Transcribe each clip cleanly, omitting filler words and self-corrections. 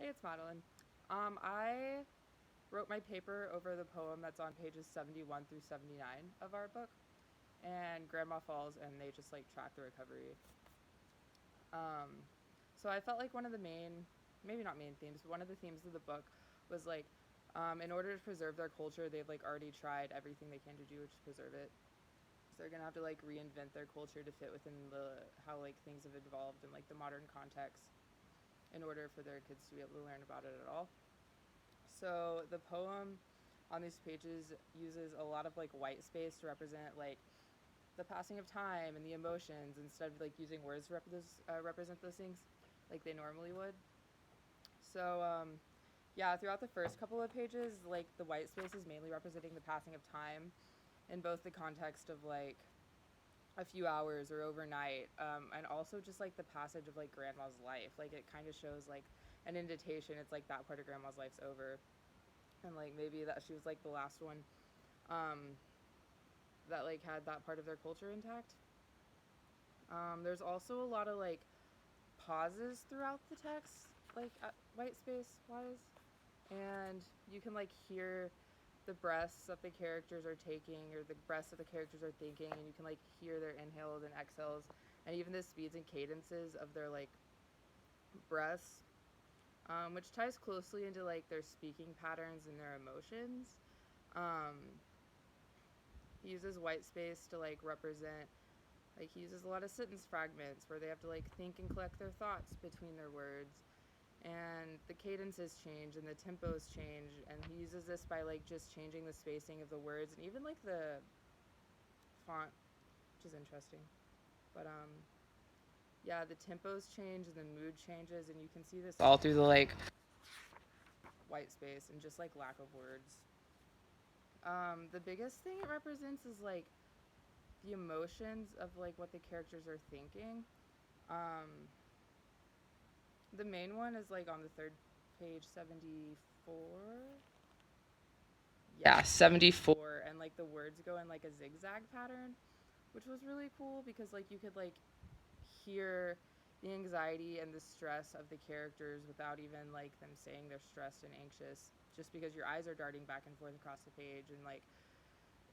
Hey, it's Madeline. I wrote my paper over the poem that's on pages 71 through 79 of our book, and Grandma falls, and they just like track the recovery. Um, so I felt like one of the main, maybe not main themes, but one of the themes of the book was like, in order to preserve their culture, they've like already tried everything they can to do to preserve it. So they're gonna have to like reinvent their culture to fit within the how like things have evolved in like the modern context in order for their kids to be able to learn about it at all. So the poem on these pages uses a lot of like white space to represent like the passing of time and the emotions instead of like using words to represent those things like they normally would. So yeah, throughout the first couple of pages, like the white space is mainly representing the passing of time in both the context of like a few hours or overnight, and also just like the passage of like grandma's life. Like it kind of shows like an indentation. It's like that part of grandma's life's over, and like maybe that she was like the last one um, that like had that part of their culture intact. There's also a lot of like pauses throughout the text, like white space wise, and you can like hear the breaths that the characters are taking or the breaths that the characters are thinking, and you can like hear their inhales and exhales, and even the speeds and cadences of their like breaths, which ties closely into like their speaking patterns and their emotions. Um, he uses white space to like represent, like he uses a lot of sentence fragments where they have to like think and collect their thoughts between their words, and the cadences change and the tempos change, and he uses this by like just changing the spacing of the words and even like the font, which is interesting. But yeah, the tempos change and the mood changes, and you can see this all through the like white space and just like lack of words. The biggest thing it represents is like the emotions of like what the characters are thinking. Um, the main one is like on the third page, 74. Yeah, 74, and like the words go in like a zigzag pattern, which was really cool because like you could like hear the anxiety and the stress of the characters without even like them saying they're stressed and anxious, just because your eyes are darting back and forth across the page, and like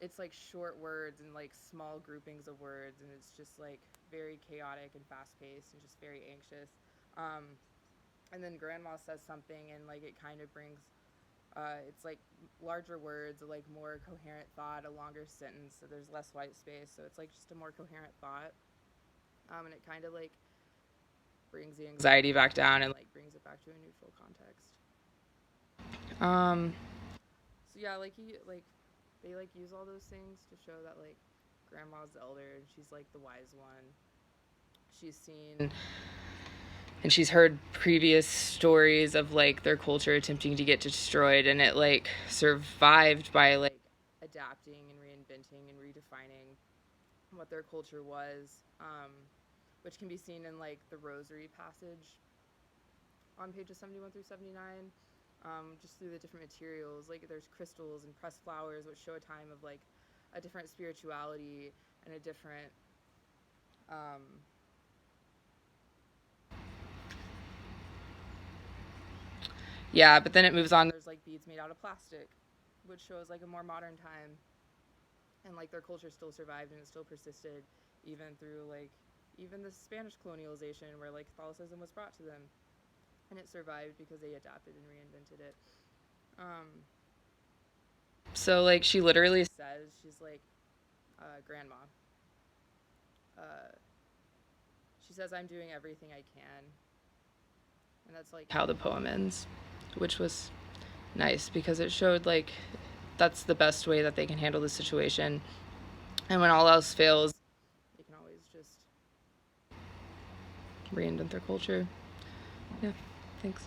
it's like short words and like small groupings of words, and it's just like very chaotic and fast paced and just very anxious. um, and then grandma says something, and like it kind of brings it's like larger words, like more coherent thought, a longer sentence, so there's less white space, so it's like just a more coherent thought. And it kind of like brings the anxiety back down and like brings it back to a neutral context. Um, so yeah, like he like they like use all those things to show that like grandma's the elder and she's like the wise one. She's seen and she's heard previous stories of like their culture attempting to get destroyed, and it like survived by like adapting and reinventing and redefining what their culture was, which can be seen in like the rosary passage on pages 71 through 79, just through the different materials. Like there's crystals and pressed flowers, which show a time of like a different spirituality and a different um, yeah, but then it moves on. There's like beads made out of plastic, which shows like a more modern time, and like their culture still survived and it still persisted even through like even the Spanish colonialization where like Catholicism was brought to them, and it survived because they adapted and reinvented it. So like she literally says she's like grandma. Uh, she says I'm doing everything I can, and that's like how the poem ends, which was nice because it showed like that's the best way that they can handle the situation. And when all else fails, they can always just reinvent their culture. Yeah, thanks.